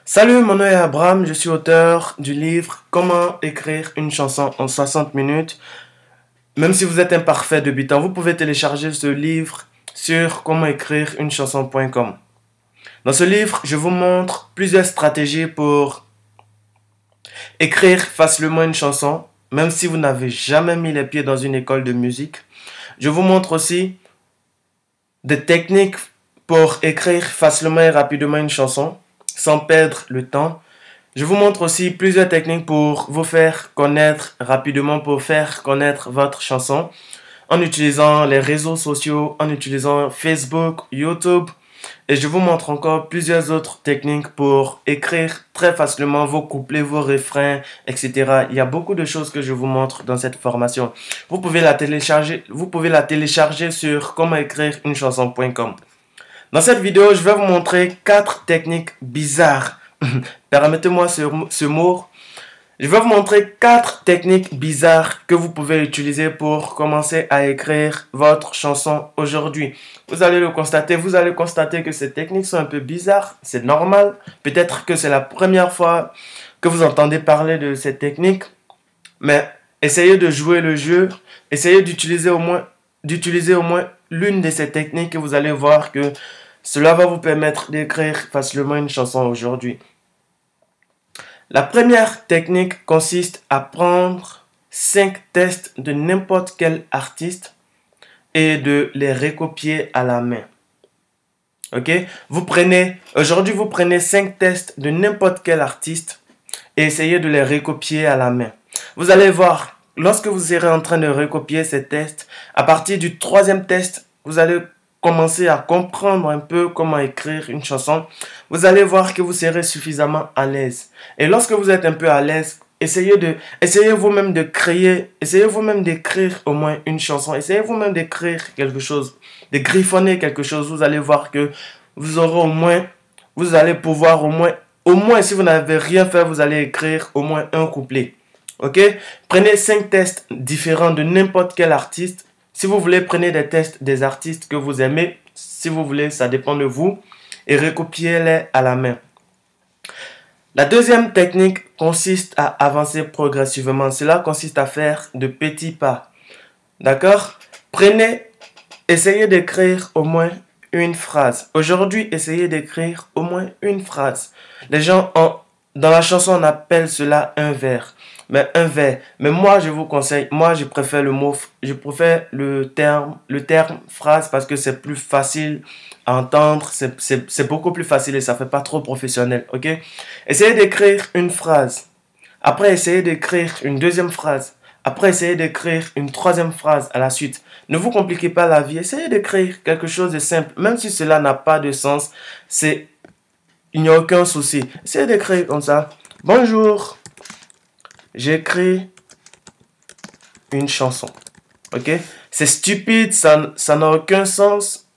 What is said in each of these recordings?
Salut, mon nom est Abraham, je suis auteur du livre Comment écrire une chanson en 60 minutes. Même si vous êtes imparfait débutant, vous pouvez télécharger ce livre sur comment écrire une chanson.com. Dans ce livre, je vous montre plusieurs stratégies pour écrire facilement une chanson, même si vous n'avez jamais mis les pieds dans une école de musique. Je vous montre aussi des techniques pour écrire facilement et rapidement une chanson, sans perdre le temps. Je vous montre aussi plusieurs techniques pour vous faire connaître rapidement, pour faire connaître votre chanson, en utilisant les réseaux sociaux, en utilisant Facebook, YouTube. Et je vous montre encore plusieurs autres techniques pour écrire très facilement vos couplets, vos refrains, etc. Il y a beaucoup de choses que je vous montre dans cette formation. Vous pouvez la télécharger sur comment écrire une chanson.com. Dans cette vidéo, je vais vous montrer 4 techniques bizarres. Permettez-moi ce mot. Je vais vous montrer 4 techniques bizarres que vous pouvez utiliser pour commencer à écrire votre chanson aujourd'hui. Vous allez constater que ces techniques sont un peu bizarres. C'est normal. Peut-être que c'est la première fois que vous entendez parler de ces techniques. Mais essayez de jouer le jeu. Essayez d'utiliser au moins l'une de ces techniques et vous allez voir que cela va vous permettre d'écrire facilement une chanson aujourd'hui. La première technique consiste à prendre 5 textes de n'importe quel artiste et de les recopier à la main. Ok? Aujourd'hui, vous prenez 5 textes de n'importe quel artiste et essayez de les recopier à la main. Vous allez voir, lorsque vous serez en train de recopier ces textes, à partir du 3e texte, vous allez commencer à comprendre un peu comment écrire une chanson. Vous allez voir que vous serez suffisamment à l'aise. Et lorsque vous êtes un peu à l'aise, essayez vous-même d'écrire au moins une chanson. Essayez vous-même d'écrire quelque chose, de griffonner quelque chose. Vous allez voir que vous allez pouvoir au moins si vous n'avez rien fait, vous allez écrire au moins un couplet. Ok? Prenez 5 textes différents de n'importe quel artiste. Si vous voulez, prenez des textes des artistes que vous aimez. Si vous voulez, ça dépend de vous. Et recopiez-les à la main. La deuxième technique consiste à avancer progressivement. Cela consiste à faire de petits pas. D'accord? Essayez d'écrire au moins une phrase. Aujourd'hui, essayez d'écrire au moins une phrase. Dans la chanson, on appelle cela un vers. Mais moi, je vous conseille, je préfère le terme phrase parce que c'est plus facile à entendre, c'est beaucoup plus facile et ça fait pas trop professionnel, ok? Essayez d'écrire une phrase. Après, essayez d'écrire une deuxième phrase. Après, essayez d'écrire une troisième phrase à la suite. Ne vous compliquez pas la vie. Essayez d'écrire quelque chose de simple. Même si cela n'a pas de sens, il n'y a aucun souci. Essayez d'écrire comme ça. Bonjour. J'écris une chanson. Ok? C'est stupide, ça n'a aucun sens.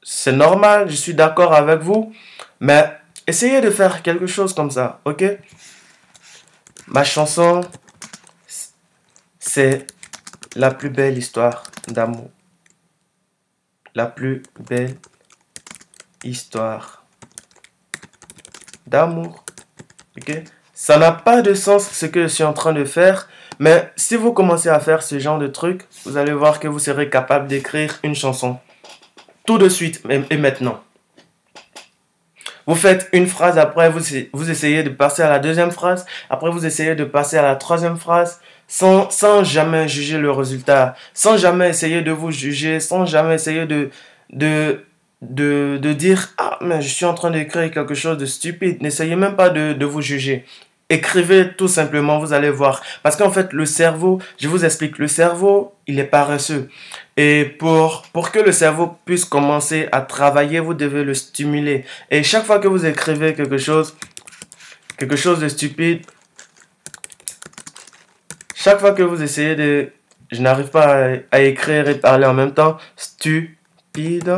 C'est normal, je suis d'accord avec vous. Mais essayez de faire quelque chose comme ça. Ok? Ma chanson, c'est la plus belle histoire d'amour. La plus belle histoire d'amour. Ok? Ça n'a pas de sens ce que je suis en train de faire, mais si vous commencez à faire ce genre de truc, vous allez voir que vous serez capable d'écrire une chanson tout de suite et maintenant. Vous faites une phrase, après vous essayez de passer à la deuxième phrase, après vous essayez de passer à la troisième phrase, sans jamais juger le résultat, sans jamais essayer de vous juger, sans jamais essayer de dire « Ah, mais je suis en train d'écrire quelque chose de stupide ». N'essayez même pas de vous juger. Écrivez tout simplement, vous allez voir. Parce qu'en fait, le cerveau, je vous explique, le cerveau, il est paresseux. Et pour que le cerveau puisse commencer à travailler, vous devez le stimuler. Et chaque fois que vous écrivez quelque chose de stupide, chaque fois que vous essayez de... Je n'arrive pas à écrire et parler en même temps. Stupide.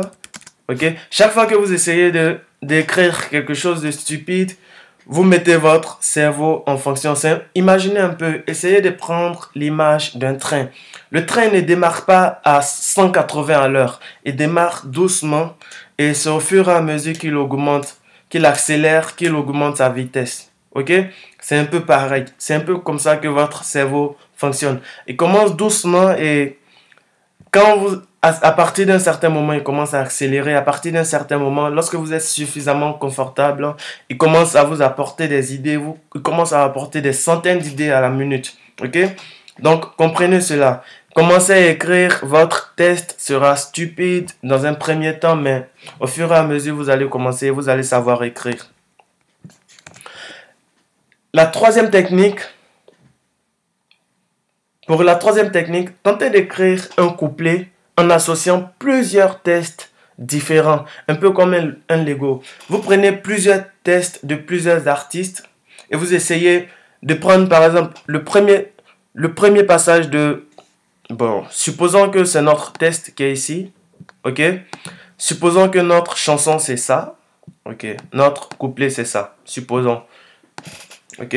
Ok? Chaque fois que vous essayez d'écrire quelque chose de stupide, vous mettez votre cerveau en fonction. Imaginez un peu, essayez de prendre l'image d'un train. Le train ne démarre pas à 180 à l'heure. Il démarre doucement et c'est au fur et à mesure qu'il augmente qu'il accélère, qu'il augmente sa vitesse. Ok? C'est un peu pareil. C'est un peu comme ça que votre cerveau fonctionne. Il commence doucement et quand vous, à partir d'un certain moment, il commence à accélérer. À partir d'un certain moment, lorsque vous êtes suffisamment confortable, il commence à vous apporter des idées. Il commence à apporter des centaines d'idées à la minute. Ok? Donc, comprenez cela. Commencez à écrire, votre test sera stupide dans un premier temps, mais au fur et à mesure, vous allez commencer, vous allez savoir écrire. La troisième technique, pour la troisième technique, tentez d'écrire un couplet en associant plusieurs tests différents, un peu comme un Lego. Vous prenez plusieurs tests de plusieurs artistes et vous essayez de prendre par exemple le premier passage de... Bon, supposons que c'est notre test qui est ici, ok? Supposons que notre chanson c'est ça, ok? Notre couplet c'est ça, supposons, ok?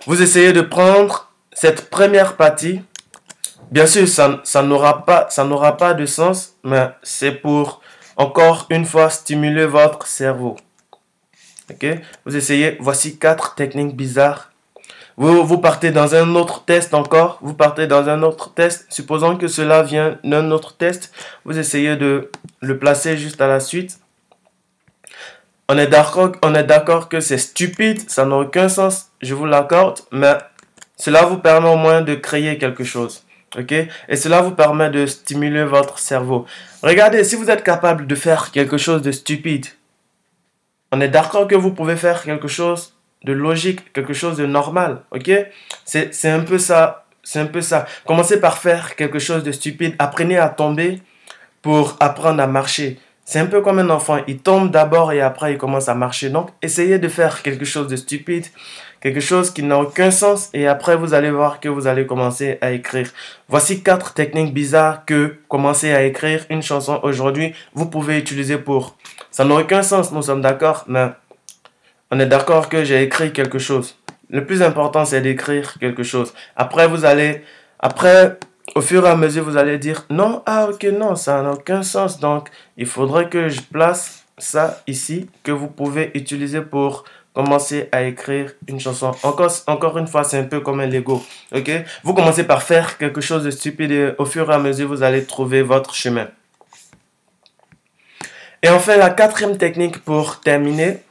Vous essayez de prendre cette première partie. Bien sûr, ça n'aura pas de sens, mais c'est pour, encore une fois, stimuler votre cerveau. Ok? Vous essayez, voici 4 techniques bizarres. Vous partez dans un autre test encore. Vous partez dans un autre test. Supposons que cela vient d'un autre test. Vous essayez de le placer juste à la suite. On est d'accord que c'est stupide, ça n'a aucun sens, je vous l'accorde, mais cela vous permet au moins de créer quelque chose. Ok? Et cela vous permet de stimuler votre cerveau. Regardez, si vous êtes capable de faire quelque chose de stupide, on est d'accord que vous pouvez faire quelque chose de logique, quelque chose de normal. Ok? C'est un peu ça. C'est un peu ça. Commencez par faire quelque chose de stupide. Apprenez à tomber pour apprendre à marcher. C'est un peu comme un enfant. Il tombe d'abord et après il commence à marcher. Donc, essayez de faire quelque chose de stupide, quelque chose qui n'a aucun sens et après vous allez voir que vous allez commencer à écrire. Voici 4 techniques bizarres que commencer à écrire une chanson aujourd'hui, vous pouvez utiliser pour. Ça n'a aucun sens, nous sommes d'accord, mais on est d'accord que j'ai écrit quelque chose. Le plus important, c'est d'écrire quelque chose. Après, au fur et à mesure, vous allez dire, non, ah ok, non, ça n'a aucun sens. Donc, il faudrait que je place ça ici, que vous pouvez utiliser pour commencer à écrire une chanson. Encore une fois, c'est un peu comme un Lego. Ok? Vous commencez par faire quelque chose de stupide et au fur et à mesure, vous allez trouver votre chemin. Et enfin, la 4e technique pour terminer,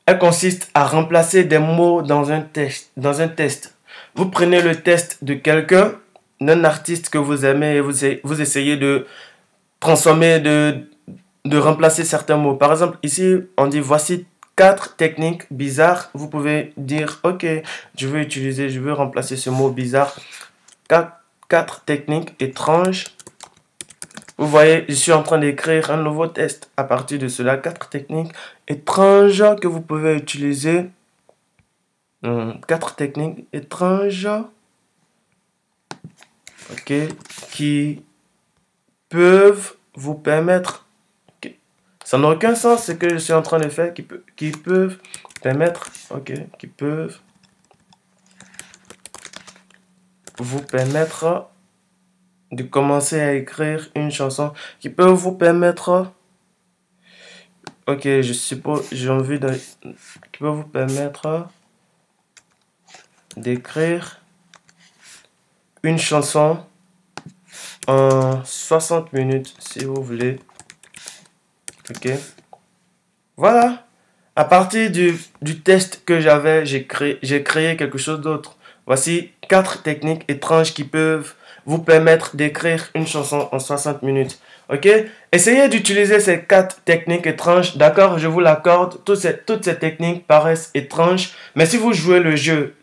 elle consiste à remplacer des mots dans un test. Vous prenez le test de quelqu'un, d'un artiste que vous aimez et vous essayez de transformer, de remplacer certains mots. Par exemple, ici, on dit voici 4 techniques bizarres. Vous pouvez dire, ok, je veux remplacer ce mot bizarre. 4 techniques étranges. Vous voyez, je suis en train d'écrire un nouveau test à partir de cela. 4 techniques étranges que vous pouvez utiliser. 4 techniques étranges. Ok. Qui peuvent vous permettre. Ça n'a aucun sens ce que je suis en train de faire. Qui peuvent permettre. Ok. Qui peuvent vous permettre de commencer à écrire une chanson qui peut vous permettre, ok, je suppose, j'ai envie de, qui peut vous permettre d'écrire une chanson en 60 minutes, si vous voulez. Ok. Voilà. À partir du test que j'avais, j'ai créé quelque chose d'autre. Voici 4 techniques étranges qui peuvent vous permettre d'écrire une chanson en 60 minutes. Ok? Essayez d'utiliser ces 4 techniques étranges. D'accord? Je vous l'accorde. Toutes ces techniques paraissent étranges. Mais si vous jouez le jeu,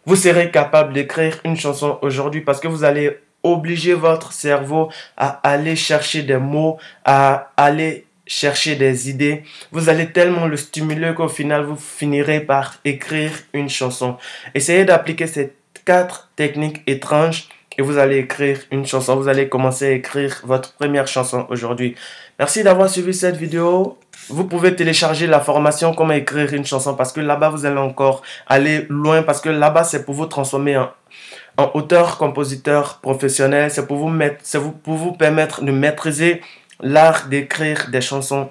vous serez capable d'écrire une chanson aujourd'hui parce que vous allez obliger votre cerveau à aller chercher des mots, à aller chercher des idées. Vous allez tellement le stimuler qu'au final, vous finirez par écrire une chanson. Essayez d'appliquer ces 4 techniques étranges et vous allez écrire une chanson. Vous allez commencer à écrire votre première chanson aujourd'hui. Merci d'avoir suivi cette vidéo. Vous pouvez télécharger la formation comment écrire une chanson parce que là-bas, vous allez encore aller loin parce que là-bas, c'est pour vous transformer en auteur-compositeur professionnel. C'est pour vous permettre de maîtriser l'art d'écrire des chansons.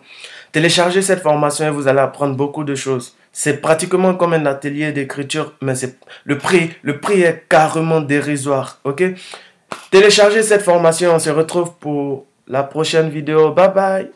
Téléchargez cette formation et vous allez apprendre beaucoup de choses. C'est pratiquement comme un atelier d'écriture, mais c'est le prix est carrément dérisoire, ok? Téléchargez cette formation, on se retrouve pour la prochaine vidéo. Bye bye!